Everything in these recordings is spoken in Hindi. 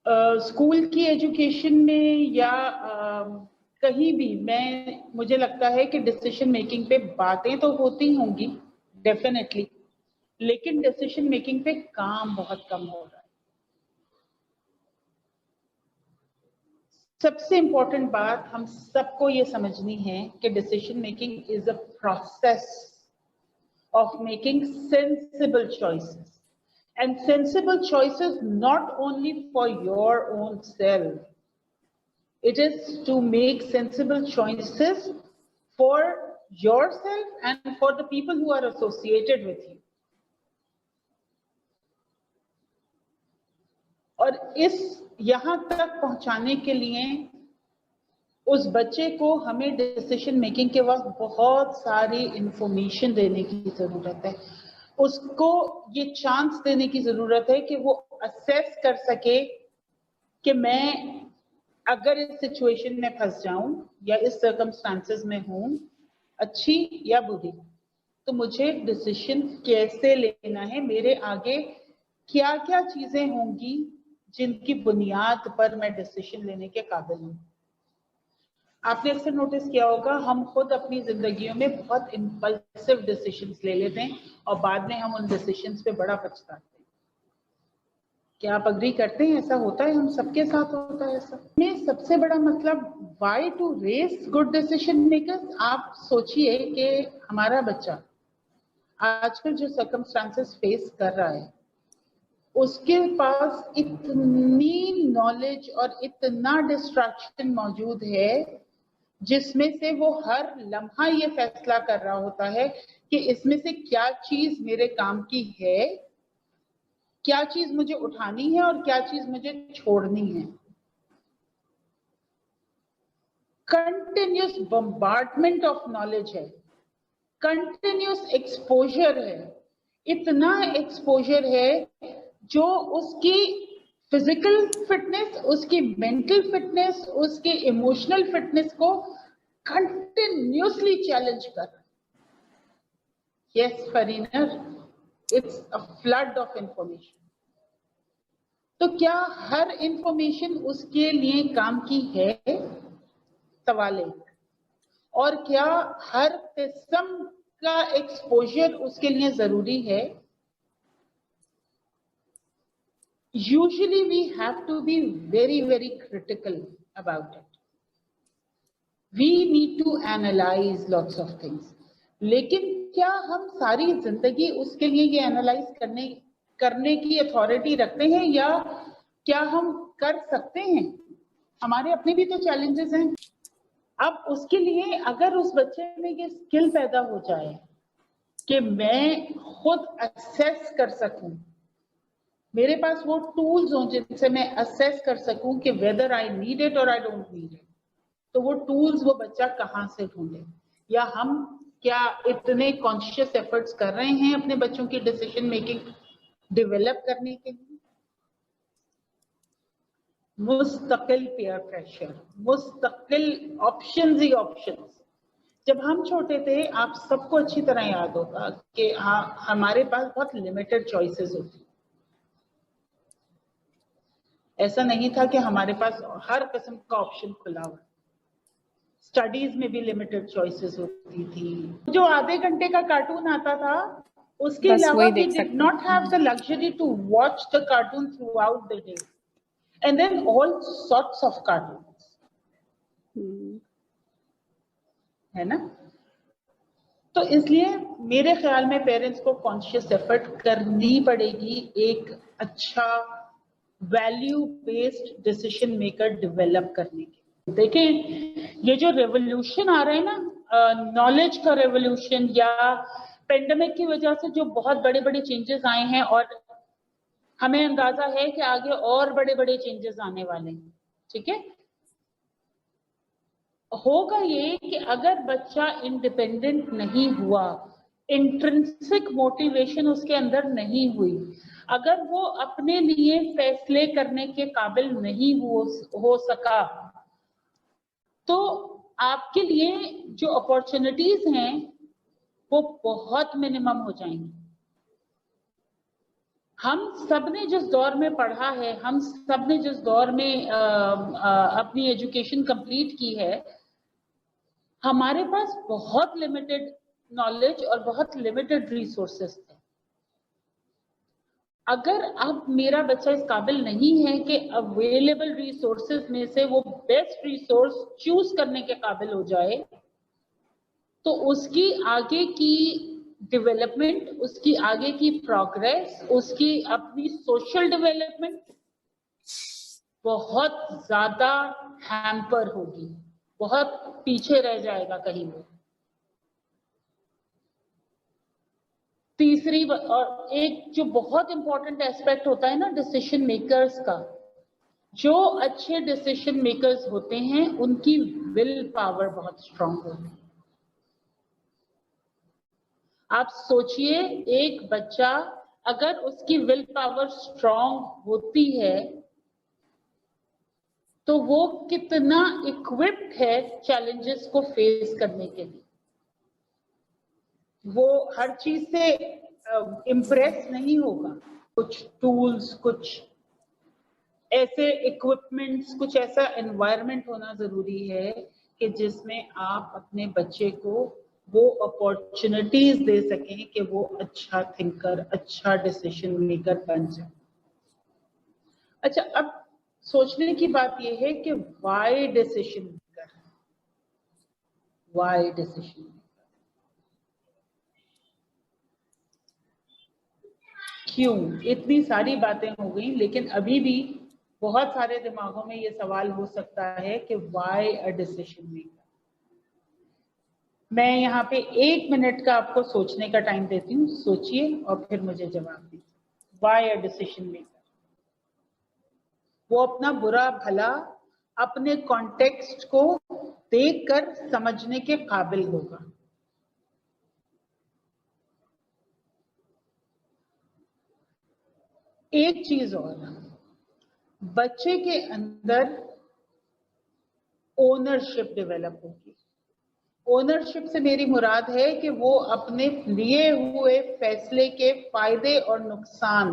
स्कूल की एजुकेशन में या कहीं भी मुझे लगता है कि डिसीजन मेकिंग पे बातें तो होती होंगी डेफिनेटली, लेकिन डिसीजन मेकिंग पे काम बहुत कम हो रहा है। सबसे इंपॉर्टेंट बात हम सबको ये समझनी है कि decision making is a process of making sensible choices, and sensible choices not only for your own self, it is to make sensible choices for yourself and for the people who are associated with you. और इस यहां तक पहुंचाने के लिए उस बच्चे को हमें डिसीजन मेकिंग के वक्त बहुत सारी इंफॉर्मेशन देने की जरूरत है। उसको ये चांस देने की जरूरत है कि वो असेस कर सके कि मैं अगर इस सिचुएशन में फंस जाऊं या इस सर्कमस्टांसेस में हूं, अच्छी या बुरी, तो मुझे डिसीजन कैसे लेना है, मेरे आगे क्या क्या चीजें होंगी जिनकी बुनियाद पर मैं डिसीजन लेने के काबिल हूं। आपने अक्सर नोटिस किया होगा, हम खुद अपनी जिंदगियों में बहुत इम्पल्सिव डिसीजंस ले लेते हैं और बाद में हम उन डिसीजंस पे बड़ा पछताते हैं। क्या आप अग्री करते हैं? ऐसा होता है, हम सबके साथ होता है ऐसा। में सबसे बड़ा मतलब why to raise good decision makers. आप सोचिए कि हमारा बच्चा आजकल जो सर्कमस्टांसेस फेस कर रहा है, उसके पास इतनी नॉलेज और इतना डिस्ट्रैक्शन मौजूद है जिसमें से वो हर लम्हा ये फैसला कर रहा होता है कि इसमें से क्या चीज मेरे काम की है, क्या चीज मुझे उठानी है और क्या चीज मुझे छोड़नी है। कंटिन्यूस बम्बार्डमेंट ऑफ नॉलेज है, कंटिन्यूस एक्सपोजर है, इतना एक्सपोजर है जो उसकी फिजिकल फिटनेस, उसकी मेंटल फिटनेस, उसके इमोशनल फिटनेस को कंटिन्यूसली चैलेंज कर रहा है। Yes foreigner, it's a flood of information. तो क्या हर इंफॉर्मेशन उसके लिए काम की है? सवाल एक। और क्या हर किस्म का एक्सपोजर उसके लिए जरूरी है? Usually we have to be very, very critical about it. We need to analyze lots of things. लेकिन क्या हम सारी जिंदगी उसके लिए ये एनालाइज करने की अथॉरिटी रखते हैं, या क्या हम कर सकते हैं? हमारे अपने भी तो चैलेंजेस हैं। अब उसके लिए अगर उस बच्चे में ये स्किल पैदा हो जाए कि मैं खुद असेस कर सकूं, मेरे पास वो टूल्स हों जिनसे मैं असेस कर सकूं कि वेदर आई नीड इट और आई डोंट नीड इट, तो वो टूल्स वो बच्चा कहां से ढूंढे? या हम क्या इतने कॉन्शियस एफर्ट्स कर रहे हैं अपने बच्चों की डिसीजन मेकिंग डेवलप करने के लिए? मुस्तकिल पीयर प्रेशर, मुस्तकिल ऑप्शंस ही ऑप्शंस। जब हम छोटे थे, आप सबको अच्छी तरह याद होगा कि हाँ, हमारे पास बहुत लिमिटेड चॉइसेस होती। ऐसा नहीं था कि हमारे पास हर किस्म का ऑप्शन खुला हुआ। स्टडीज में भी लिमिटेड चॉइसेस होती थी। जो आधे घंटे का कार्टून आता था, उसके अलावा we did not have the luxury to watch the cartoon throughout the day, and then all sorts of cartoons, है ना? तो इसलिए मेरे ख्याल में पेरेंट्स को कॉन्शियस एफर्ट करनी पड़ेगी एक अच्छा value based decision maker develop करने के। देखें, ये जो रेवोल्यूशन आ रहा है ना, नॉलेज का रेवोल्यूशन, या पेंडेमिक की वजह से जो बहुत बड़े बड़े चेंजेस आए हैं, और हमें अंदाजा है कि आगे और बड़े बड़े चेंजेस आने वाले हैं, ठीक है? होगा ये कि अगर बच्चा इंडिपेंडेंट नहीं हुआ, इंट्रिंसिक मोटिवेशन उसके अंदर नहीं हुई, अगर वो अपने लिए फैसले करने के काबिल नहीं हो सका, तो आपके लिए जो अपॉर्चुनिटीज हैं वो बहुत मिनिमम हो जाएंगी। हम सब ने जिस दौर में पढ़ा है, हम सब ने जिस दौर में अपनी एजुकेशन कंप्लीट की है, हमारे पास बहुत लिमिटेड नॉलेज और बहुत लिमिटेड रिसोर्सेस थे। अगर अब मेरा बच्चा इस काबिल नहीं है कि अवेलेबल रिसोर्सेज में से वो बेस्ट रिसोर्स चूज करने के काबिल हो जाए, तो उसकी आगे की डेवलपमेंट, उसकी आगे की प्रोग्रेस, उसकी अपनी सोशल डेवलपमेंट बहुत ज्यादा हैम्पर होगी, बहुत पीछे रह जाएगा कहीं वो। तीसरी और एक जो बहुत इंपॉर्टेंट एस्पेक्ट होता है ना डिसीजन मेकर्स का, जो अच्छे डिसीजन मेकर्स होते हैं उनकी विल पावर बहुत स्ट्रांग होती है। आप सोचिए, एक बच्चा अगर उसकी विल पावर स्ट्रांग होती है तो वो कितना इक्विप्ड है चैलेंजेस को फेस करने के लिए। वो हर चीज से इम्प्रेस नहीं होगा। कुछ टूल्स, कुछ ऐसे इक्विपमेंट्स, कुछ ऐसा एनवायरनमेंट होना जरूरी है कि जिसमें आप अपने बच्चे को वो अपॉर्चुनिटीज दे सकें कि वो अच्छा थिंकर, अच्छा डिसीजन मेकर बन जाए। अच्छा, अब सोचने की बात यह है कि why decision maker, why decision maker, क्यों? इतनी सारी बातें हो गई, लेकिन अभी भी बहुत सारे दिमागों में ये सवाल हो सकता है कि वाई अ डिसीजन मेकर। मैं यहाँ पे 1 मिनट का आपको सोचने का टाइम देती हूँ, सोचिए और फिर मुझे जवाब दीजिए। Why a decision maker? वो अपना बुरा भला अपने कॉन्टेक्स्ट को देखकर समझने के काबिल होगा। एक चीज और, बच्चे के अंदर ओनरशिप डेवलप होगी। ओनरशिप से मेरी मुराद है कि वो अपने लिए हुए फैसले के फायदे और नुकसान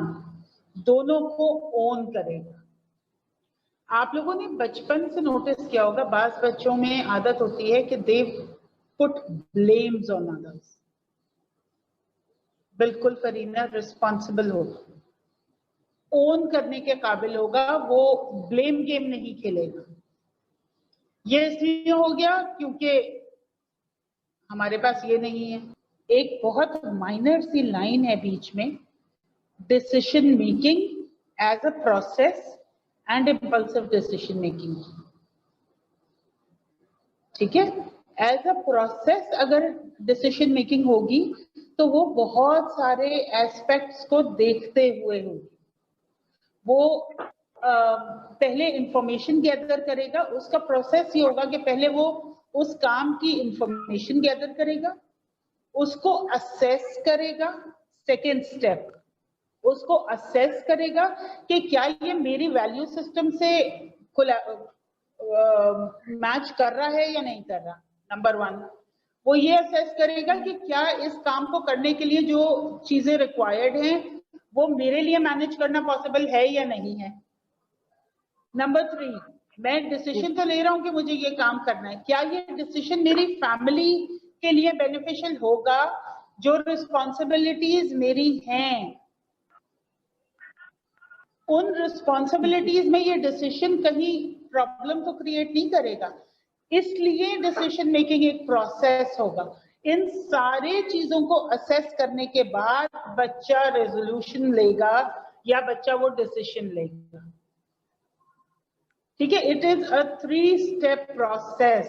दोनों को ओन करेगा। आप लोगों ने बचपन से नोटिस किया होगा, बास बच्चों में आदत होती है कि they put blames on others. बिल्कुल करीना रिस्पॉन्सिबल होगा, ओन करने के काबिल होगा, वो ब्लेम गेम नहीं खेलेगा। ये इसलिए हो गया क्योंकि हमारे पास ये नहीं है। एक बहुत माइनर सी लाइन है बीच में, decision making as a process and impulsive decision making. ठीक है, एज अ प्रोसेस अगर डिसीजन मेकिंग होगी तो वो बहुत सारे एस्पेक्ट्स को देखते हुए होगी। वो पहले इंफॉर्मेशन गैदर करेगा। उसका प्रोसेस ये होगा कि पहले वो उस काम की इंफॉर्मेशन गैदर करेगा, उसको असेस करेगा। सेकेंड स्टेप, उसको असेस करेगा कि क्या ये मेरी वैल्यू सिस्टम से मैच कर रहा है या नहीं कर रहा। नंबर 1, वो ये असेस करेगा कि क्या इस काम को करने के लिए जो चीजें रिक्वायर्ड हैं वो मेरे लिए मैनेज करना पॉसिबल है या नहीं है। नंबर 3, मैं डिसीजन तो ले रहा हूं कि मुझे ये काम करना है, क्या ये डिसीजन मेरी फैमिली के लिए बेनिफिशियल होगा। जो रिस्पॉन्सिबिलिटीज मेरी हैं, उन रिस्पॉन्सिबिलिटीज में ये डिसीजन कहीं प्रॉब्लम तो क्रिएट नहीं करेगा। इसलिए डिसीजन मेकिंग एक प्रोसेस होगा। इन सारे चीजों को असेस करने के बाद बच्चा रेजोल्यूशन लेगा या बच्चा वो डिसीजन लेगा। ठीक है, it is a 3 step process.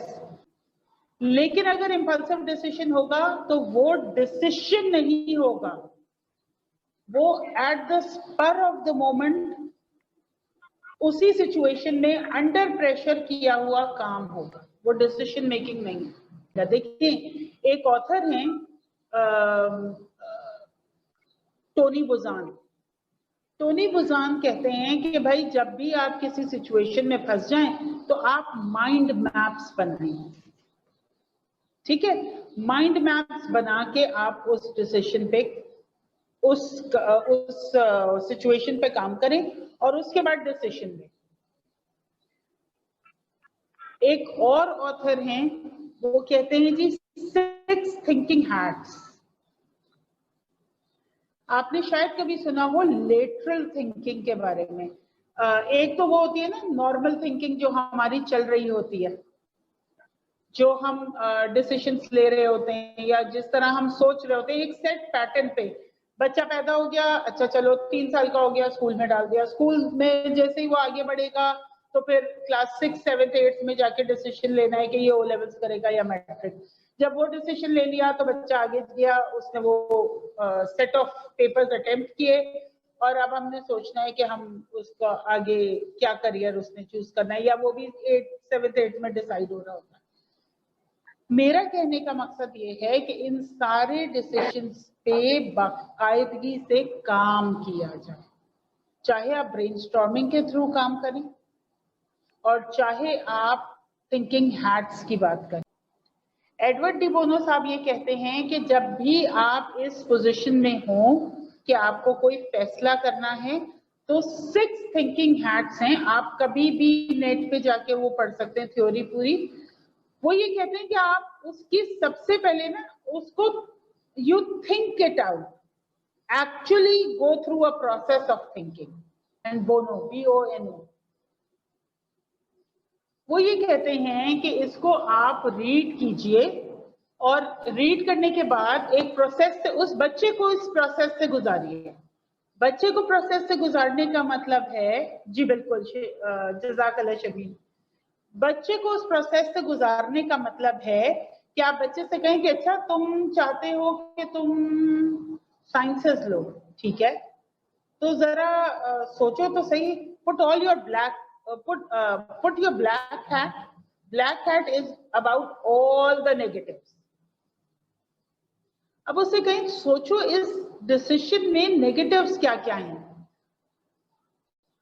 लेकिन अगर इंपल्सिव डिसीजन होगा तो वो डिसीजन नहीं होगा, वो at the spur of the moment उसी सिचुएशन में अंडर प्रेशर किया हुआ काम होगा, वो डिसीजन मेकिंग नहीं है। देखिए, एक ऑथर हैं टोनी बुजान। टोनी बुजान कहते हैं कि भाई जब भी आप किसी सिचुएशन में फंस जाएं तो आप माइंड मैप्स बनाएं। ठीक है, माइंड मैप्स बना के आप उस डिसीजन पे उस सिचुएशन पे काम करें और उसके बाद डिसीजन लें। एक और ऑथर हैं, वो कहते हैं जी 6 थिंकिंग हैट्स। आपने शायद कभी सुना हो लेटरल थिंकिंग के बारे में। एक तो वो होती है ना नॉर्मल थिंकिंग जो हमारी चल रही होती है, जो हम डिसीजंस ले रहे होते हैं या जिस तरह हम सोच रहे होते हैं एक सेट पैटर्न पे। बच्चा पैदा हो गया, अच्छा चलो 3 साल का हो गया, स्कूल में डाल दिया। स्कूल में जैसे ही वो आगे बढ़ेगा तो फिर क्लास 6, 7, 8 में जाके डिसीजन लेना है कि ये ओ लेवल्स करेगा या मैट्रिक। जब वो डिसीजन ले लिया तो बच्चा आगे गया, उसने वो सेट ऑफ पेपर्स अटेम्प्ट किए और अब हमने सोचना है कि हम उसका आगे क्या करियर उसने चूज करना है, या वो भी 8, 7, 8 में डिसाइड हो रहा होता है। मेरा कहने का मकसद ये है कि इन सारे डिसीजंस पे बाकायदगी से काम किया जाए, चाहे आप ब्रेनस्टॉर्मिंग के थ्रू काम करें और चाहे आप थिंकिंग हैट्स की बात करें। एडवर्ड डी बोनो साहब ये कहते हैं कि जब भी आप इस पोजीशन में हो कि आपको कोई फैसला करना है तो 6 थिंकिंग हैट्स हैं। आप कभी भी नेट पे जाके वो पढ़ सकते हैं थ्योरी पूरी। वो ये कहते हैं कि आप उसकी सबसे पहले ना उसको you think it out, actually go through a process of thinking. And Bono, BONO, वो ये कहते हैं कि इसको आप रीड कीजिए और रीड करने के बाद एक प्रोसेस से उस बच्चे को इस प्रोसेस से गुजारिए। बच्चे को प्रोसेस से गुजारने का मतलब है, जी बिल्कुल जज़ाकल्लाह शबीर, बच्चे को उस प्रोसेस से गुजारने का मतलब है कि आप बच्चे से कहें कि अच्छा तुम चाहते हो कि तुम साइंसेस लो, ठीक है, तो जरा सोचो तो सही, put all your black put your black hat. Black hat is about all the negatives. अब उससे कहीं सोचो इस डिसीजन में नेगेटिव्स क्या क्या हैं।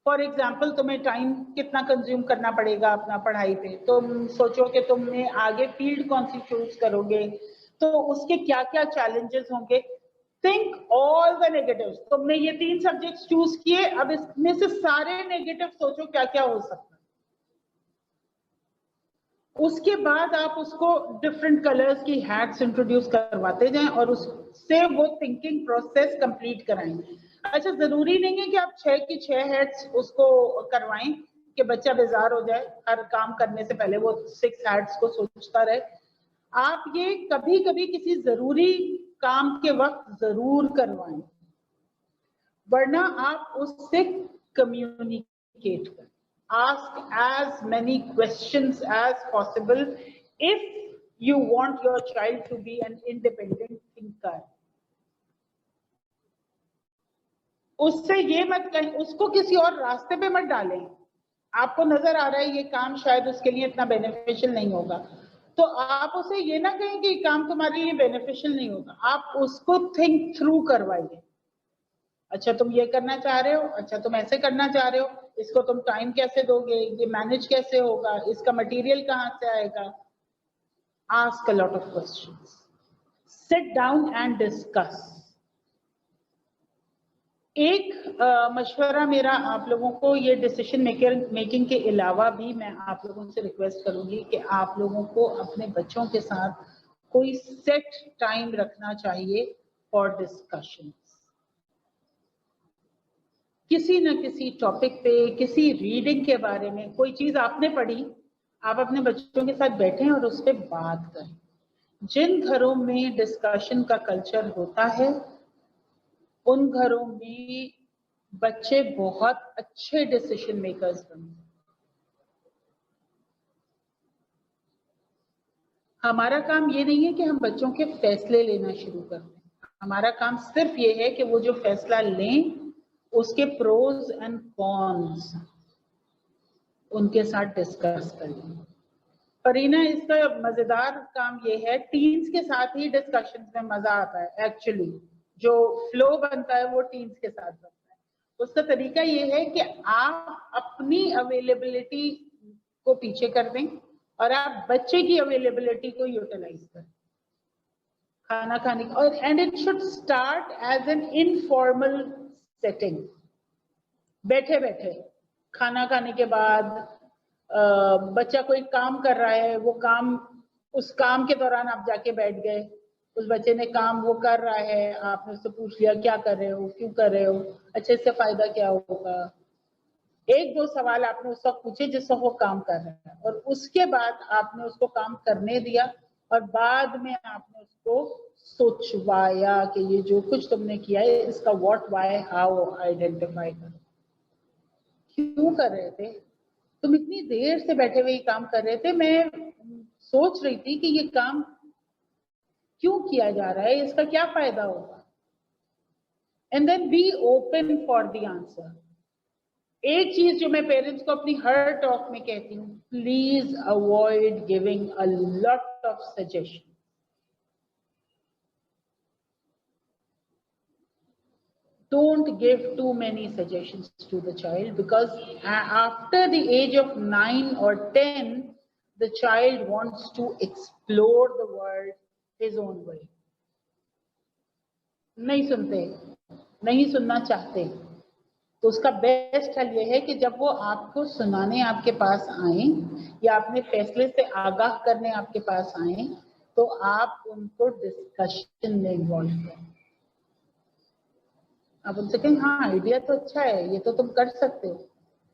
फॉर एग्जाम्पल तुम्हें टाइम कितना कंज्यूम करना पड़ेगा अपना पढ़ाई पे, तुम सोचो कि तुमने आगे फील्ड कौन सी चूज करोगे तो उसके क्या क्या चैलेंजेस होंगे। Think all the negatives. तुमने ये 3 सब्जेक्ट्स चूज किए, अब इसमें से सारे नेगेटिव सोचो क्या क्या हो सकता है। उसके बाद आप उसको डिफरेंट कलर्स की हैट्स इंट्रोड्यूस करवाते जाएं और उससे वो थिंकिंग प्रोसेस कंप्लीट कराएं। अच्छा, जरूरी नहीं है कि आप 6 की 6 हैट्स उसको करवाएं कि बच्चा बेजार हो जाए, हर काम करने से पहले वो 6 हैट्स को सोचता रहे। आप ये कभी कभी किसी जरूरी काम के वक्त जरूर करवाएं, वरना आप उससे कम्युनिकेट करें। Ask as many questions as possible if you want your child to be an independent thinker. उससे ये मत कहें, उसको किसी और रास्ते पे मत डालें। आपको नजर आ रहा है ये काम शायद उसके लिए इतना बेनिफिशियल नहीं होगा, तो आप उसे ये ना कहें कि काम तुम्हारे लिए बेनिफिशियल नहीं होगा, आप उसको थिंक थ्रू करवाइए। अच्छा तुम ये करना चाह रहे हो, अच्छा तुम ऐसे करना चाह रहे हो, इसको तुम टाइम कैसे दोगे, ये मैनेज कैसे होगा, इसका मटेरियल कहाँ से आएगा। Ask a lot of questions, sit down and discuss. एक मशवरा मेरा आप लोगों को, ये डिसीजन मेकिंग के अलावा भी मैं आप लोगों से रिक्वेस्ट करूंगी कि आप लोगों को अपने बच्चों के साथ कोई सेट टाइम रखना चाहिए फॉर डिस्कशन। किसी न किसी टॉपिक पे, किसी रीडिंग के बारे में, कोई चीज आपने पढ़ी, आप अपने बच्चों के साथ बैठें और उस पर बात करें। जिन घरों में डिस्कशन का कल्चर होता है उन घरों में बच्चे बहुत अच्छे डिसीजन मेकर्स बनते हैं। हमारा काम ये नहीं है कि हम बच्चों के फैसले लेना शुरू कर दें, हमारा काम सिर्फ ये है कि वो जो फैसला लें उसके प्रोज एंड कॉन्स उनके साथ डिस्कस करें। परीना, इसका मजेदार काम ये है, टीन्स के साथ ही डिस्कशन में मजा आता है। एक्चुअली जो फ्लो बनता है वो टीन्स के साथ बनता है। उसका तरीका ये है कि आप अपनी अवेलेबिलिटी को पीछे कर दें और आप बच्चे की अवेलेबिलिटी को यूटिलाइज करें। खाना खाने और and it should start as an informal setting, बैठे बैठे खाना खाने के बाद बच्चा कोई काम कर रहा है, वो काम, उस काम के दौरान आप जाके बैठ गए, उस बच्चे ने काम वो कर रहा है, आपने उससे पूछ लिया क्या कर रहे हो, क्यों कर रहे हो, अच्छा इससे फायदा क्या होगा, एक दो सवाल आपने उस वक्त पूछे जिससे वो काम कर रहा है, और उसके बाद आपने उसको काम करने दिया और बाद में आपने उसको सोचवाया कि ये जो कुछ तुमने किया है इसका व्हाट व्हाई हाउ आइडेंटिफाई करो, क्यों कर रहे थे तुम, इतनी देर से बैठे हुए काम कर रहे थे, मैं सोच रही थी कि ये काम क्यों किया जा रहा है, इसका क्या फायदा होगा, and then be open for the answer. एक चीज जो मैं पेरेंट्स को अपनी हर टॉक में कहती हूँ, please avoid giving a lot of suggestion. Don't give too many suggestions to the child, because after the age of 9 or 10 the child wants to explore the world his own way. नहीं सुनते, नहीं सुनना चाहते, तो उसका बेस्ट हल ये है कि जब वो आपको सुनाने आपके पास आए या अपने फैसले से आगाह करने आपके पास आए, तो आप उनको डिस्कशन में इन्वॉल्व करें। आप उनसे कहें हाँ आइडिया तो अच्छा है, ये तो तुम कर सकते हो,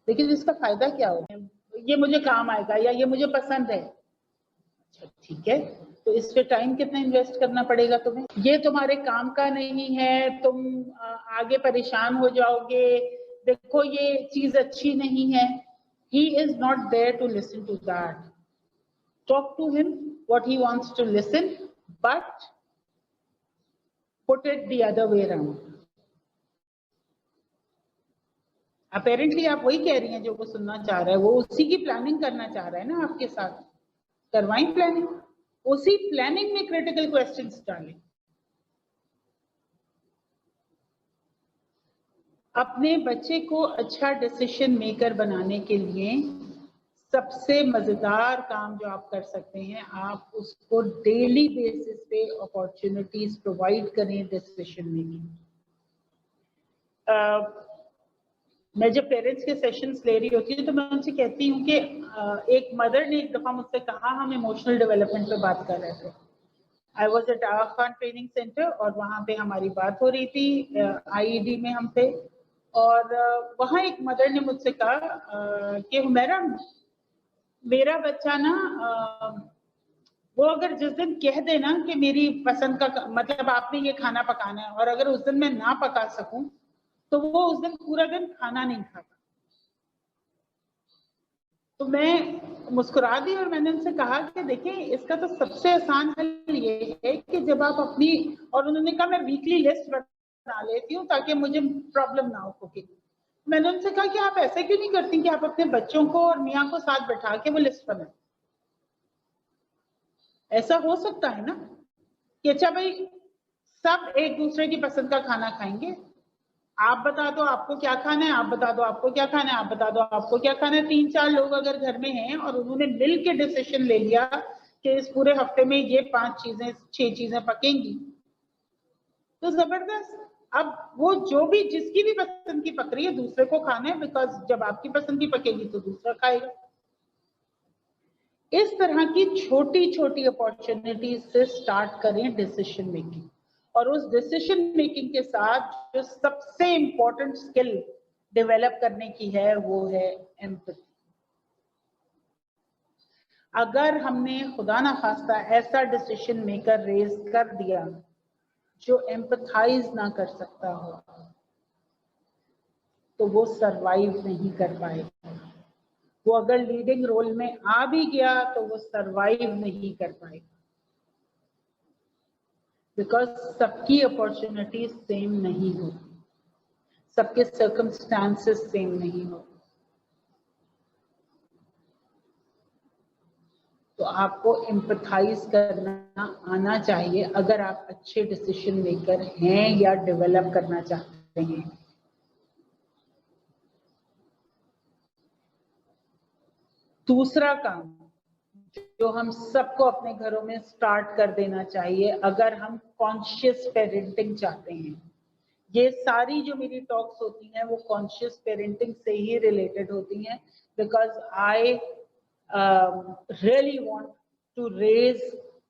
लेकिन इसका फायदा क्या होगा, ये मुझे काम आएगा या ये मुझे पसंद है, अच्छा ठीक है, तो इस पे टाइम कितना इन्वेस्ट करना पड़ेगा तुम्हें, ये तुम्हारे काम का नहीं है, तुम आगे परेशान हो जाओगे, देखो ये चीज अच्छी नहीं है। He is not there to listen to that. Talk to him what he wants to listen, but put it the other way around. Apparently आप वही कह रही हैं जो वो सुनना चाह रहा है, वो उसी की प्लानिंग करना चाह रहा है ना आपके साथ, करवाएं प्लानिंग, उसी प्लानिंग में क्रिटिकल क्वेश्चंस डालें। अपने बच्चे को अच्छा डिसीजन मेकर बनाने के लिए सबसे मजेदार काम जो आप कर सकते हैं, आप उसको डेली बेसिस पे अपॉर्चुनिटीज प्रोवाइड करें डिसीजन मेकिंग। मैं जब पेरेंट्स के सेशंस ले रही होती हूँ तो मैं उनसे कहती हूँ कि एक मदर ने एक दफा मुझसे कहा, हम इमोशनल डेवलपमेंट पे बात कर रहे थे, I was at Aga Khan training centre और वहाँ पे हमारी बात हो रही थी, IED में हम थे, और वहाँ एक मदर ने मुझसे कहा कि मेरा बच्चा ना वो अगर जिस दिन कह देना कि मेरी पसंद का मतलब आपने ये खाना पकाना है, और अगर उस दिन मैं ना पका सकूं तो वो उस दिन पूरा दिन खाना नहीं खाता। तो मैं मुस्कुरा दी और मैंने उनसे कहा कि देखिए इसका तो सबसे आसान हल ये है कि जब आप अपनी, और उन्होंने कहा मैं वीकली लिस्ट बना लेती हूँ ताकि मुझे प्रॉब्लम ना हो कुकिंग। मैंने उनसे कहा कि आप ऐसे क्यों नहीं करती कि आप अपने बच्चों को और मियाँ को साथ बैठा के वो लिस्ट बनाएं, ऐसा हो सकता है ना कि अच्छा भाई सब एक दूसरे की पसंद का खाना खाएंगे, आप बता दो आपको क्या खाना है, आप बता दो आपको क्या खाना है, आप बता दो आपको क्या खाना है। 3-4 लोग अगर घर में हैं और उन्होंने मिल के डिसीजन ले लिया कि इस पूरे हफ्ते में ये 5 चीजें 6 चीजें पकेंगी, तो जबरदस्त। अब वो जो भी जिसकी भी पसंद की पक रही है दूसरे को खाना है, बिकॉज जब आपकी पसंद की पकेगी तो दूसरा खाएगा। इस तरह की छोटी छोटी अपॉर्चुनिटीज से स्टार्ट करें डिसीजन मेकिंग, और उस डिसीजन मेकिंग के साथ जो सबसे इंपॉर्टेंट स्किल डेवलप करने की है वो है एम्पैथी। अगर हमने खुदा ना खास्ता ऐसा डिसीजन मेकर रेज कर दिया जो एम्पैथाइज ना कर सकता हो, तो वो सरवाइव नहीं कर पाएगा। वो अगर लीडिंग रोल में आ भी गया तो वो सरवाइव नहीं कर पाएगा, बिकॉज सबकी अपॉर्चुनिटी सेम नहीं होती, सबके सर्कमस्टांसेस सेम नहीं होते। तो आपको एम्पैथाइज करना आना चाहिए अगर आप अच्छे डिसीजन मेकर हैं या डेवलप करना चाहते हैं। दूसरा काम जो हम सबको अपने घरों में स्टार्ट कर देना चाहिए अगर हम कॉन्शियस पेरेंटिंग चाहते हैं। ये सारी जो मेरी टॉक्स होती हैं वो कॉन्शियस पेरेंटिंग से ही रिलेटेड होती हैं, because I really want to raise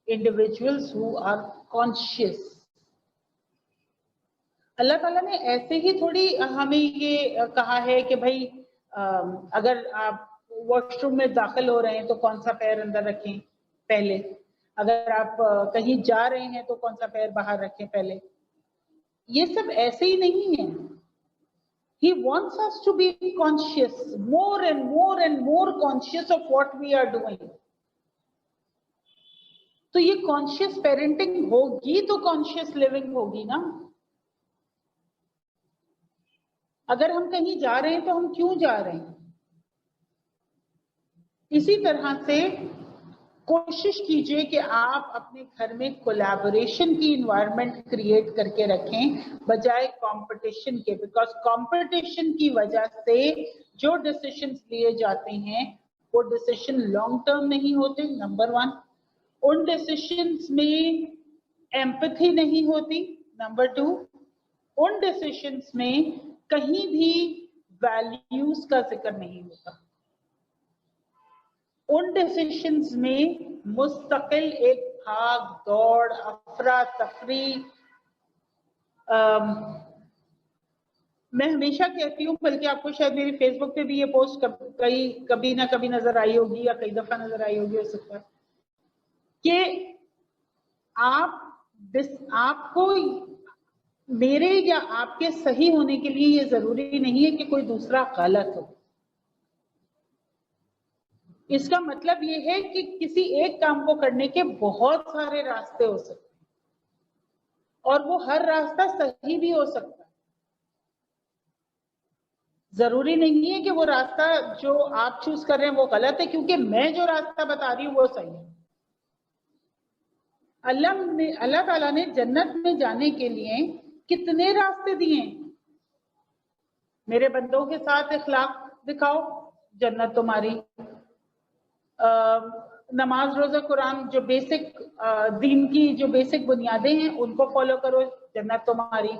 individuals who are conscious. अल्लाह ताला ने ऐसे ही थोड़ी हमें ये कहा है कि भाई अगर आप वॉशरूम में दाखिल हो रहे हैं तो कौन सा पैर अंदर रखें पहले, अगर आप कहीं जा रहे हैं तो कौन सा पैर बाहर रखें पहले। ये सब ऐसे ही नहीं है। He wants us to be conscious, more and more conscious of what we are doing. तो ये कॉन्शियस पेरेंटिंग होगी तो कॉन्शियस लिविंग होगी ना। अगर हम कहीं जा रहे हैं तो हम क्यों जा रहे हैं। इसी तरह से कोशिश कीजिए कि आप अपने घर में कोलैबोरेशन की इन्वायरमेंट क्रिएट करके रखें बजाय कंपटीशन के, बिकॉज कंपटीशन की वजह से जो डिसीजंस लिए जाते हैं वो डिसीजन लॉन्ग टर्म नहीं होते, नंबर वन। उन डिसीजंस में एम्पैथी नहीं होती, नंबर टू। उन डिसीजंस में कहीं भी वैल्यूज का जिक्र नहीं होता। उन डिसीजंस में मुस्तकिल एक भाग दौड़, अफरा तफरी। मैं हमेशा कहती हूँ, बल्कि आपको शायद मेरी फेसबुक पे भी ये पोस्ट कभी ना कभी नजर आई होगी या कई दफा नजर आई होगी हो सकता है, कि आपको मेरे या आपके सही होने के लिए ये जरूरी नहीं है कि कोई दूसरा गलत हो। इसका मतलब ये है कि किसी एक काम को करने के बहुत सारे रास्ते हो सकते हैं और वो हर रास्ता सही भी हो सकता है। जरूरी नहीं है कि वो रास्ता जो आप चूज कर रहे हैं वो गलत है, क्योंकि मैं जो रास्ता बता रही हूँ वो सही है। अल्लाह ताला ने जन्नत में जाने के लिए कितने रास्ते दिए हैं। मेरे बंदों के साथ इखलाक दिखाओ, जन्नत तुम्हारी। नमाज, रोजा, कुरान, जो बेसिक दीन की जो बेसिक बुनियादें हैं उनको फॉलो करो, जन्नत तुम्हारी।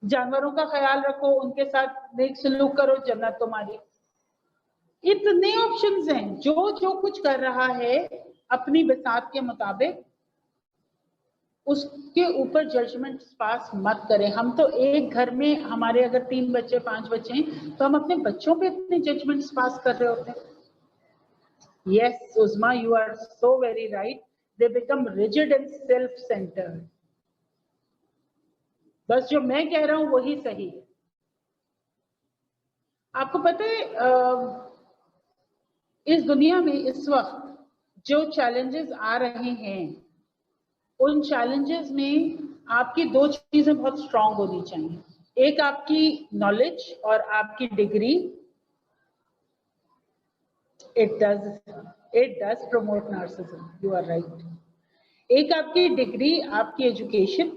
जानवरों का ख्याल रखो, उनके साथ नेक सलूक करो, जन्नत तुम्हारी। इतने ऑप्शंस हैं। जो कुछ कर रहा है अपनी बिसात के मुताबिक, उसके ऊपर जजमेंट पास मत करें। हम तो एक घर में हमारे अगर 3 बच्चे 5 बच्चे हैं तो हम अपने बच्चों पे इतने जजमेंट्स पास कर रहे होते हैं। Yes, Uzma, you are so very right. They become rigid and self-centered. बस जो मैं कह रहा हूं वही सही है। आपको पता है इस दुनिया में इस वक्त जो चैलेंजेस आ रहे हैं, उन चैलेंजेस में आपकी 2 चीजें बहुत स्ट्रांग होनी चाहिए। एक आपकी नॉलेज और आपकी degree. It does promote narcissism. You are right. एक आपकी डिग्री, आपकी एजुकेशन,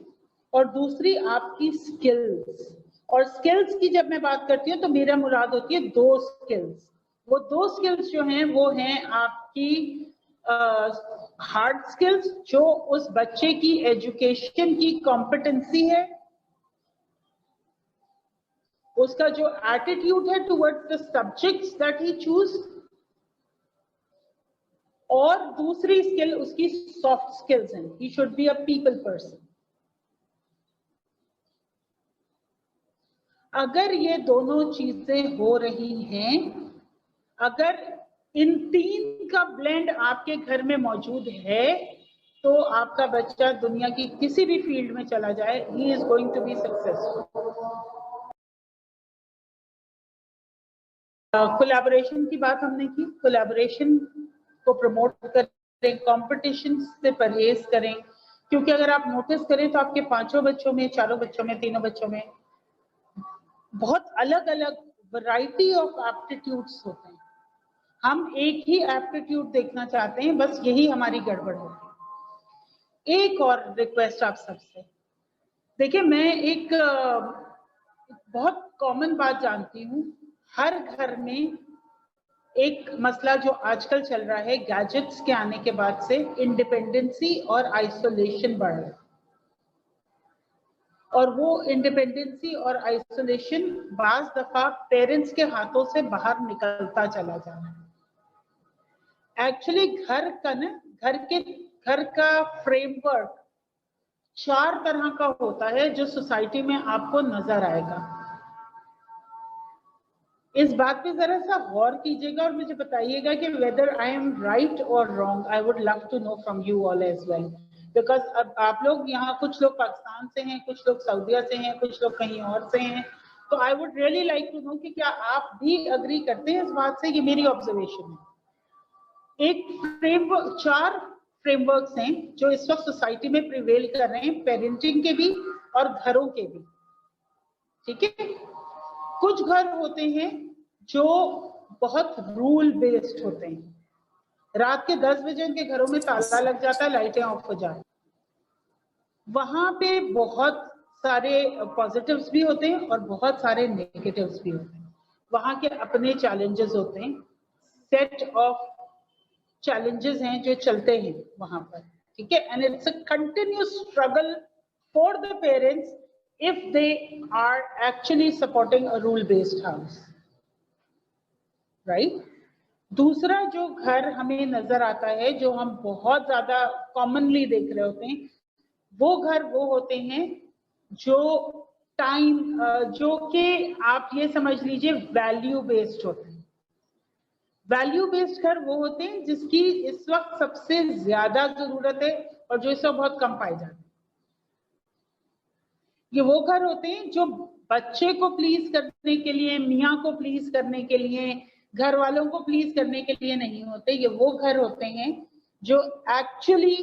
और दूसरी आपकी स्किल्स। और स्किल्स की जब मैं बात करती हूँ तो मेरा मुराद होती है 2 स्किल्स। वो 2 स्किल्स जो हैं वो हैं आपकी हार्ड स्किल्स, जो उस बच्चे की एजुकेशन की कॉम्पिटेंसी है, उसका जो एटीट्यूड है towards the subjects that he choose, और दूसरी स्किल उसकी सॉफ्ट स्किल्स हैं। He should be a people person. अगर ये दोनों चीजें हो रही हैं, अगर इन 3 का ब्लेंड आपके घर में मौजूद है, तो आपका बच्चा दुनिया की किसी भी फील्ड में चला जाए, he is going to be successful. Collaboration की बात हमने की। कोलैबोरेशन को प्रमोट करें, कंपटीशन से परहेज करें, क्योंकि अगर आप नोटिस करें तो आपके 5 बच्चों में, 4 बच्चों में, 3 बच्चों में बहुत अलग अलग वैरायटी ऑफ एप्टीट्यूड्स होते हैं। हम एक ही एप्टीट्यूड देखना चाहते हैं, बस यही हमारी गड़बड़ होती है। एक और रिक्वेस्ट आप सबसे, देखिए मैं एक बहुत कॉमन बात जानती हूँ, हर घर में एक मसला जो आजकल चल रहा है गैजेट्स के आने के बाद से, इंडिपेंडेंसी और आइसोलेशन बढ़ रहा है, और वो इंडिपेंडेंसी और आइसोलेशन बाज दफा पेरेंट्स के हाथों से बाहर निकलता चला जा रहा है। एक्चुअली घर का फ्रेमवर्क 4 तरह का होता है जो सोसाइटी में आपको नजर आएगा। इस बात पे जरा सा गौर कीजिएगा और मुझे बताइएगा कि वेदर आई एम राइट और wrong. I would love to know from you all as well, because अब आप लोग यहाँ, कुछ लोग पाकिस्तान से हैं, कुछ लोग सऊदीया से हैं, कुछ लोग कहीं और से हैं, तो I would really like to know कि क्या आप भी अग्री करते हैं इस बात से। ये मेरी ऑब्जर्वेशन है। एक फ्रेमवर्क, 4 फ्रेमवर्क्स हैं जो इस वक्त सोसाइटी में प्रिवेल कर रहे हैं, पेरेंटिंग के भी और घरों के भी। ठीक है, कुछ घर होते हैं जो बहुत रूल बेस्ड होते हैं। रात के 10 बजे उनके घरों में ताला लग जाता है, लाइटें ऑफ हो जाती, वहां पे बहुत सारे पॉजिटिव्स भी होते हैं और बहुत सारे नेगेटिव्स भी होते हैं। वहां के अपने चैलेंजेस होते हैं, सेट ऑफ चैलेंजेस हैं जो चलते हैं वहां पर। ठीक है, and it's a continuous struggle for the parents if they are actually supporting a rule based house, right? दूसरा जो घर हमें नजर आता है, जो हम बहुत ज्यादा कॉमनली देख रहे होते हैं, वो घर वो होते हैं जो जो कि आप ये समझ लीजिए वैल्यू बेस्ड होते हैं। वैल्यू बेस्ड घर वो होते हैं जिसकी इस वक्त सबसे ज्यादा जरूरत है और जो इस वक्त बहुत कम पाए जाते हैं। ये वो घर होते हैं जो बच्चे को प्लीज करने के लिए, मियाँ को प्लीज करने के लिए, घर वालों को प्लीज करने के लिए नहीं होते। ये वो घर होते हैं जो एक्चुअली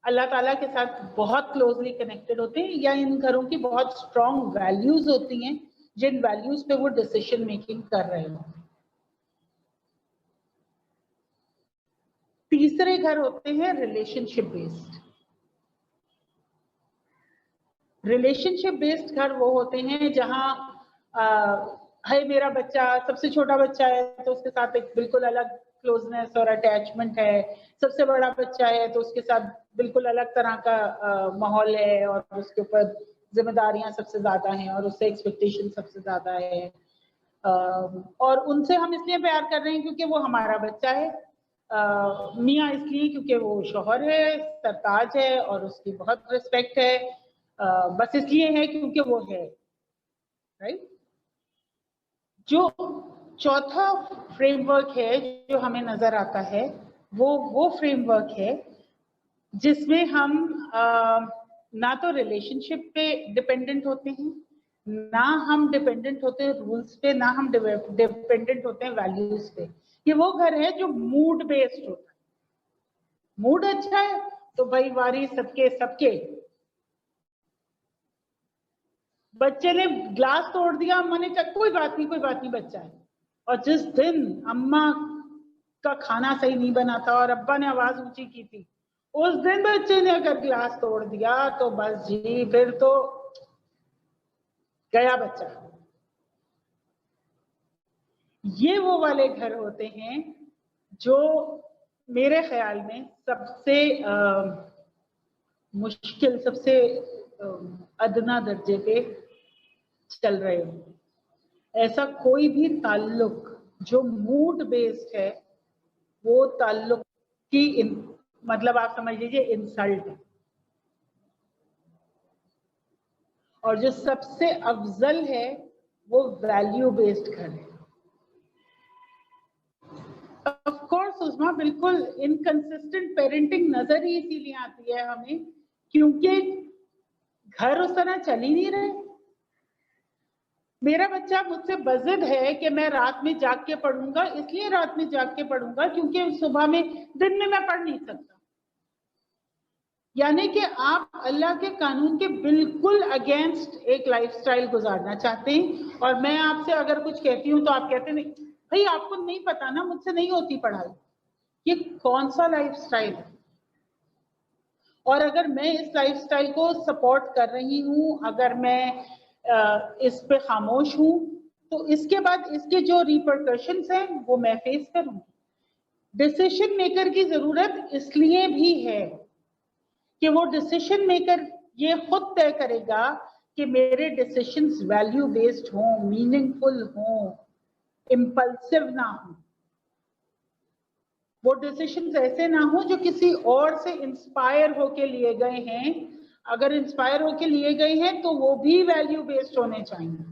अल्लाह ताला के साथ बहुत क्लोजली कनेक्टेड होते हैं, या इन घरों की बहुत स्ट्रॉन्ग वैल्यूज होती हैं जिन वैल्यूज पे वो डिसीजन मेकिंग कर रहे होते हैं। तीसरे घर होते हैं रिलेशनशिप बेस्ड। रिलेशनशिप बेस्ड घर वो होते हैं जहाँ है मेरा बच्चा, सबसे छोटा बच्चा है तो उसके साथ एक बिल्कुल अलग क्लोजनेस और अटैचमेंट है, सबसे बड़ा बच्चा है तो उसके साथ बिल्कुल अलग तरह का माहौल है और उसके ऊपर जिम्मेदारियां सबसे ज्यादा हैं और उससे एक्सपेक्टेशन सबसे ज्यादा है, और उनसे हम इसलिए प्यार कर रहे हैं क्योंकि वो हमारा बच्चा है, मियाँ इसलिए क्योंकि वो शौहर है, सरताज है और उसकी बहुत रिस्पेक्ट है, बस इसलिए है क्योंकि वो है, राइट? जो चौथा फ्रेमवर्क है जो हमें नजर आता है, वो फ्रेमवर्क है जिसमें हम ना तो रिलेशनशिप पे डिपेंडेंट होते हैं, ना हम डिपेंडेंट होते हैं रूल्स पे, ना हम डिपेंडेंट होते हैं वैल्यूज पे। ये वो घर है जो मूड बेस्ड होता है। मूड अच्छा है तो भाई वारी सबके सबके। बच्चे ने ग्लास तोड़ दिया, अम्मा ने कहा कोई बात नहीं बच्चा है, और जिस दिन अम्मा का खाना सही नहीं बना था और अब्बा ने आवाज ऊंची की थी, उस दिन बच्चे ने अगर ग्लास तोड़ दिया तो बस जी, फिर तो गया बच्चा। ये वो वाले घर होते हैं जो मेरे ख्याल में सबसे मुश्किल, सबसे अदना दर्जे पे चल रहे हो। ऐसा कोई भी ताल्लुक जो मूड बेस्ड है, वो ताल्लुक की मतलब आप समझ लीजिए इंसल्ट है। और जो सबसे अफजल है वो वैल्यू बेस्ड घर है। ऑफ कोर्स उस्मा, बिल्कुल इनकंसिस्टेंट पेरेंटिंग नजर ही इसीलिए आती है हमें क्योंकि घर उस तरह चल ही नहीं रहे। मेरा बच्चा मुझसे बज़िद है कि मैं रात में जाग के पढ़ूंगा, इसलिए रात में जाग के पढ़ूंगा क्योंकि सुबह में, दिन में मैं पढ़ नहीं सकता। यानी कि आप अल्लाह के कानून के बिल्कुल अगेंस्ट एक लाइफस्टाइल गुजारना चाहते हैं, और मैं आपसे अगर कुछ कहती हूँ तो आप कहते नहीं भाई आपको नहीं पता ना, मुझसे नहीं होती पढ़ाई। ये कौन सा लाइफस्टाइल है? और अगर मैं इस लाइफस्टाइल को सपोर्ट कर रही हूँ, अगर मैं इस पे खामोश हूँ, तो इसके बाद इसके जो रिपरकशंस हैं वो मैं फेस करूंगी। डिसीजन मेकर की जरूरत इसलिए भी है कि वो डिसीजन मेकर ये खुद तय करेगा कि मेरे डिसीजंस वैल्यू बेस्ड हों, मीनिंगफुल हों, इम्पल्सिव ना हो। वो डिसीजंस ऐसे ना हो जो किसी और से इंस्पायर होके लिए गए हैं। अगर इंस्पायर होके लिए गए हैं तो वो भी वैल्यू बेस्ड होने चाहिए।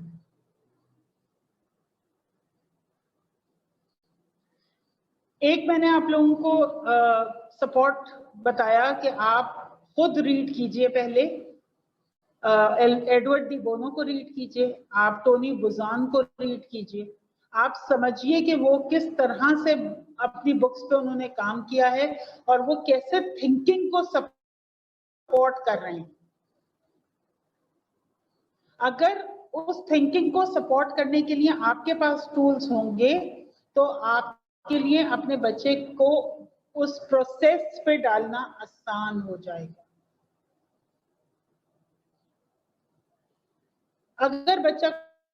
एक मैंने आप लोगों को सपोर्ट बताया कि आप खुद रीड कीजिए, पहले एडवर्ड डी बोनो को रीड कीजिए, आप टोनी बुजान को रीड कीजिए, आप समझिए कि वो किस तरह से अपनी बुक्स पे उन्होंने काम किया है और वो कैसे थिंकिंग को सपोर्ट कर रहे हैं। अगर उस थिंकिंग को सपोर्ट करने के लिए आपके पास टूल्स होंगे तो आपके लिए अपने बच्चे को उस प्रोसेस पे डालना आसान हो जाएगा। अगर बच्चा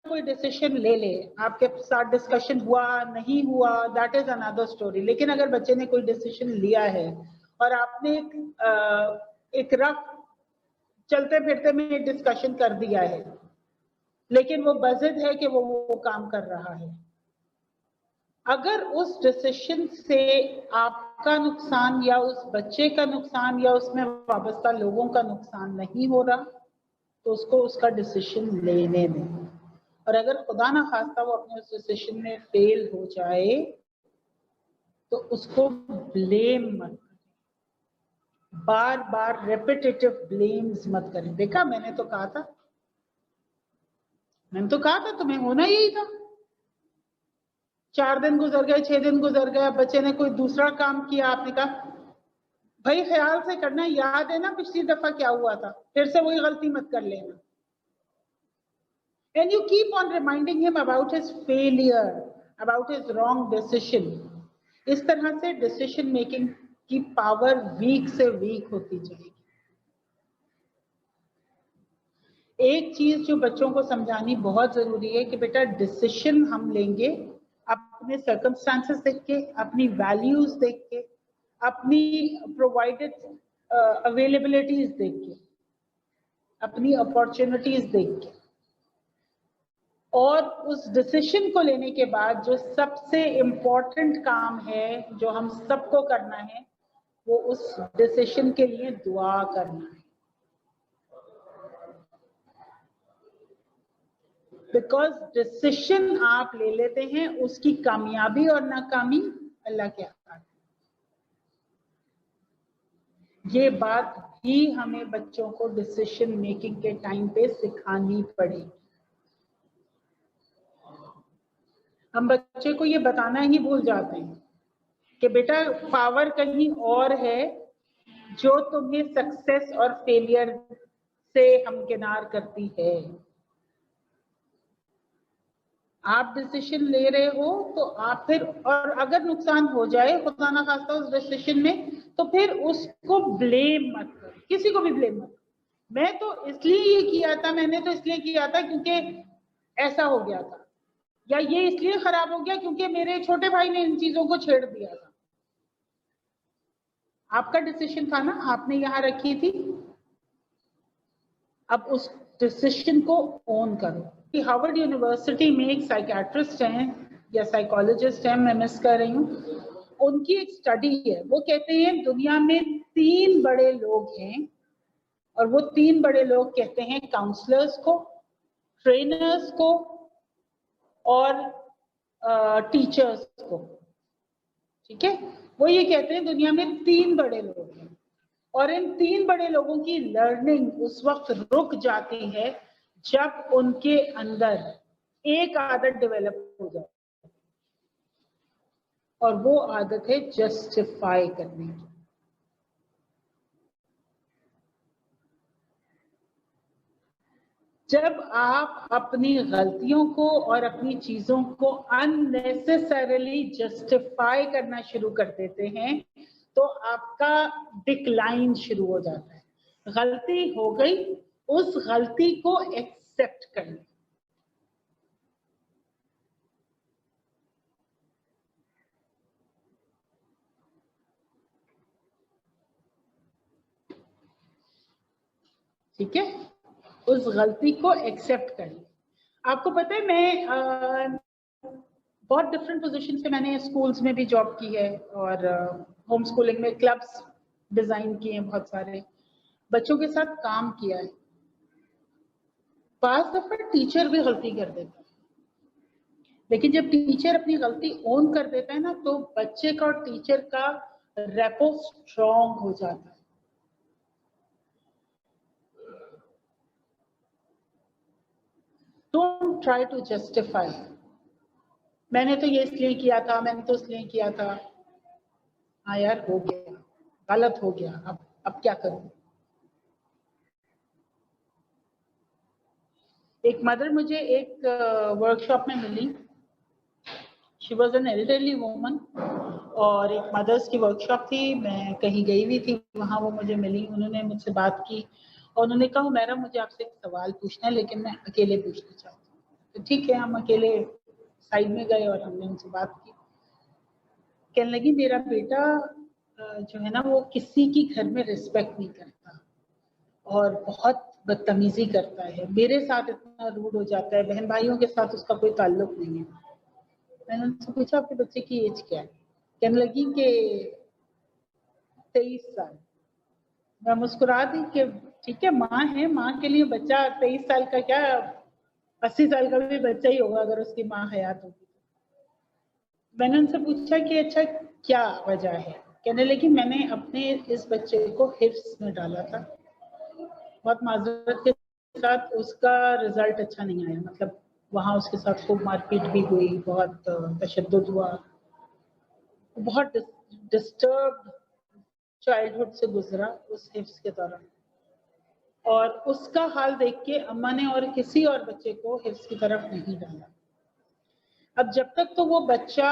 कोई डिसीजन ले ले, आपके साथ डिस्कशन हुआ नहीं हुआ, दैट इज अनदर स्टोरी, लेकिन अगर बच्चे ने कोई डिसीजन लिया है और आपने एक रफ चलते फिरते में डिस्कशन कर दिया है, लेकिन वो बज़िद है कि वो काम कर रहा है, अगर उस डिसीजन से आपका नुकसान या उस बच्चे का नुकसान या उसमें वाबस्ता लोगों का नुकसान नहीं हो रहा तो उसको उसका डिसीजन लेने दें। और अगर खुदा ना खास्ता वो अपने उस डिसीजन में फेल हो जाए तो उसको ब्लेम मत करें, बार बार रेपिटेटिव ब्लेम्स मत करें। देखा, मैंने तो कहा था तुम्हें होना यही था। 4 दिन गुजर गए, 6 दिन गुजर गए, बच्चे ने कोई दूसरा काम किया, आपने कहा भाई ख्याल से करना, याद है ना पिछली दफा क्या हुआ था, फिर से वही गलती मत कर लेना। And you keep on reminding him about his failure, about his wrong decision. इस तरह से डिसीजन मेकिंग की पावर वीक से वीक होती जाएगी। एक चीज जो बच्चों को समझानी बहुत जरूरी है कि बेटा डिसीजन हम लेंगे अपने सर्कमस्टांसेस देख के, अपनी वैल्यूज देख के, अपनी प्रोवाइडेड अवेलेबिलिटीज देख के, अपनी अपॉर्चुनिटीज देख के, और उस डिसीजन को लेने के बाद जो सबसे इम्पोर्टेंट काम है जो हम सबको करना है वो उस डिसीजन के लिए दुआ करना है। बिकॉज डिसीजन आप ले लेते हैं, उसकी कामयाबी और नाकामी अल्लाह के हाथ है। ये बात भी हमें बच्चों को डिसीजन मेकिंग के टाइम पे सिखानी पड़ेगी। हम बच्चे को ये बताना ही भूल जाते हैं कि बेटा पावर कहीं और है जो तुम्हें सक्सेस और फेलियर से हमकिनार करती है। आप डिसीजन ले रहे हो तो आप फिर, और अगर नुकसान हो जाए खुदा ना खास्ता उस डिसीजन में, तो फिर उसको ब्लेम मत करो, किसी को भी ब्लेम मत करो। मैं तो इसलिए ये किया था, मैंने तो इसलिए किया था क्योंकि ऐसा हो गया था, या ये इसलिए खराब हो गया क्योंकि मेरे छोटे भाई ने इन चीजों को छेड़ दिया था। आपका डिसीजन था ना, आपने यहां रखी थी, अब उस डिसीजन को ओन करो। कि हार्वर्ड यूनिवर्सिटी में एक साइकियाट्रिस्ट हैं या साइकोलॉजिस्ट हैं, मैं मिस कर रही हूँ, उनकी एक स्टडी है, वो कहते हैं दुनिया में 3 बड़े लोग हैं, और वो 3 बड़े लोग कहते हैं काउंसलर्स को, ट्रेनर्स को और टीचर्स को। ठीक है, वो ये कहते हैं दुनिया में 3 बड़े लोग हैं, और इन 3 बड़े लोगों की लर्निंग उस वक्त रुक जाती है जब उनके अंदर एक आदत डेवलप हो जाए, और वो आदत है जस्टिफाई करने की। जब आप अपनी गलतियों को और अपनी चीजों को अननेसेसरीली जस्टिफाई करना शुरू कर देते हैं तो आपका डिक्लाइन शुरू हो जाता है। गलती हो गई, उस गलती को एक्सेप्ट करना। ठीक है, उस गलती को एक्सेप्ट करिए। आपको पता है मैं बहुत डिफरेंट पोजीशन से मैंने स्कूल्स में भी जॉब की है और होम स्कूलिंग में क्लब्स डिजाइन किए हैं, बहुत सारे बच्चों के साथ काम किया है। पास दफा टीचर भी गलती कर देता है, लेकिन जब टीचर अपनी गलती ओन कर देता है ना, तो बच्चे का और टीचर का रेपो स्ट्रॉन्ग हो जाता है। डोंट ट्राई टू जस्टिफाई, मैंने तो ये इसलिए किया था, मैंने तो इसलिए किया था। हाँ यार, हो गया, गलत हो गया, अब क्या करूं। एक मदर मुझे एक वर्कशॉप में मिली, she was an elderly woman, और एक मदर्स की वर्कशॉप थी, मैं कहीं गई हुई थी, वहाँ वो मुझे मिली, उन्होंने मुझसे बात की और उन्होंने कहा मैडम मुझे आपसे एक सवाल पूछना है, लेकिन मैं अकेले पूछना चाहती हूँ। तो ठीक है, हम अकेले साइड में गए और हमने उनसे बात की। कहने लगी मेरा बेटा जो है ना, वो किसी की घर में रिस्पेक्ट नहीं करता और बहुत बदतमीजी करता है, मेरे साथ इतना रूड हो जाता है, बहन भाइयों के साथ उसका कोई ताल्लुक नहीं है। मैंने उनसे पूछा आपके बच्चे की एज क्या है? कहने लगी कि 23 साल। मैं मुस्कुरा दी कि ठीक है, माँ है, माँ के लिए बच्चा 23 साल का क्या, 80 साल का भी बच्चा ही होगा अगर उसकी माँ हयात होगी। मैंने उनसे पूछा कि अच्छा क्या वजह है? कहने लगी मैंने अपने इस बच्चे को हिफ्स में डाला था, बहुत माजरत के साथ उसका रिजल्ट अच्छा नहीं आया, मतलब वहाँ उसके साथ खूब मारपीट भी हुई, बहुत तशद्दुद हुआ, बहुत डिस्टर्ब चाइल्डहुड से गुजरा उस हिफ्स के दौरान। और उसका हाल देख के अम्मा ने और किसी और बच्चे को हिफ्स की तरफ नहीं डाला। अब जब तक तो वो बच्चा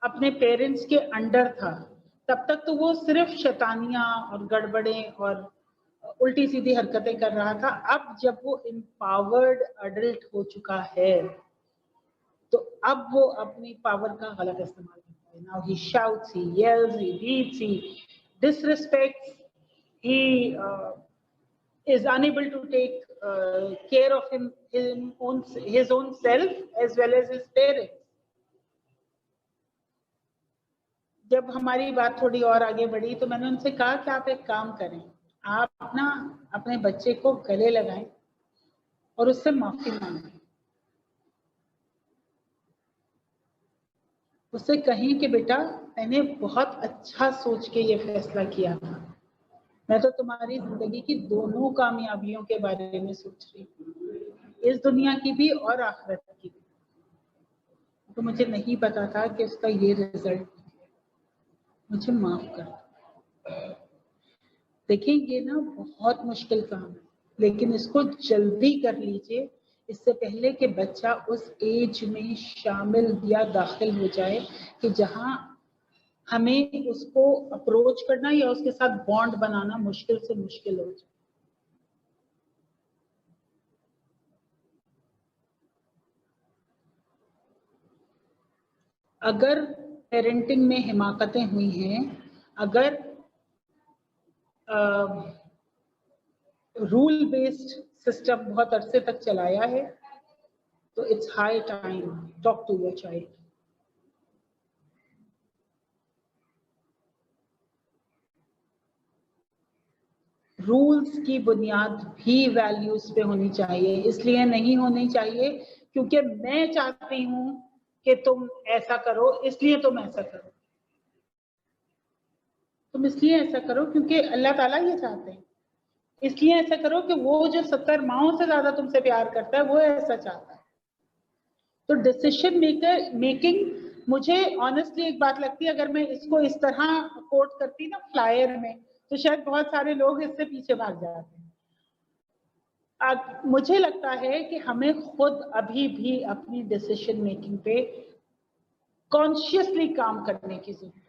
अपने पेरेंट्स के अंडर था, तब तक तो वो सिर्फ शैतानियां और गड़बड़े और उल्टी सीधी हरकतें कर रहा था। अब जब वो एम्पावर्ड अडल्ट हो चुका है, तो अब वो अपनी पावर का गलत इस्तेमाल करता है। Now he shouts, he yells, he beats, he disrespects, he is unable to take care of his own self as well as his parents. जब हमारी बात थोड़ी और आगे बढ़ी तो मैंने उनसे कहा कि आप एक काम करें, आप ना अपने बच्चे को गले लगाएं और उससे माफी मांगें, उससे कहें कि बेटा मैंने बहुत अच्छा सोच के ये फैसला किया था, मैं तो तुम्हारी जिंदगी की दोनों कामयाबियों के बारे में सोच रही हूँ, इस दुनिया की भी और आखिरत की भी। तो मुझे नहीं पता था कि उसका ये रिजल्ट, मुझे माफ कर। देखिए ये ना बहुत मुश्किल काम है, लेकिन इसको जल्दी कर लीजिए, इससे पहले कि बच्चा उस एज में शामिल या दाखिल हो जाए कि जहां हमें उसको अप्रोच करना या उसके साथ बॉन्ड बनाना मुश्किल से मुश्किल हो जाए। अगर पेरेंटिंग में हिमाकतें हुई हैं, अगर रूल बेस्ड सिस्टम बहुत अरसे तक चलाया है, तो it's high time talk to your child. Rules की बुनियाद भी वैल्यूज पे होनी चाहिए, इसलिए नहीं होनी चाहिए क्योंकि मैं चाहती हूं कि तुम ऐसा करो, इसलिए तुम ऐसा करो। तुम इसलिए ऐसा करो क्योंकि अल्लाह ताला ये चाहते हैं, इसलिए ऐसा करो कि वो जो 70 माओं से ज्यादा तुमसे प्यार करता है वो ऐसा चाहता है। तो डिसीजन मेकिंग, मुझे ऑनेस्टली एक बात लगती है, अगर मैं इसको इस तरह कोट करती ना फ्लायर में, तो शायद बहुत सारे लोग इससे पीछे भाग जाते हैं। मुझे लगता है कि हमें खुद अभी भी अपनी डिसीजन मेकिंग पे कॉन्शियसली काम करने की जरूरत है।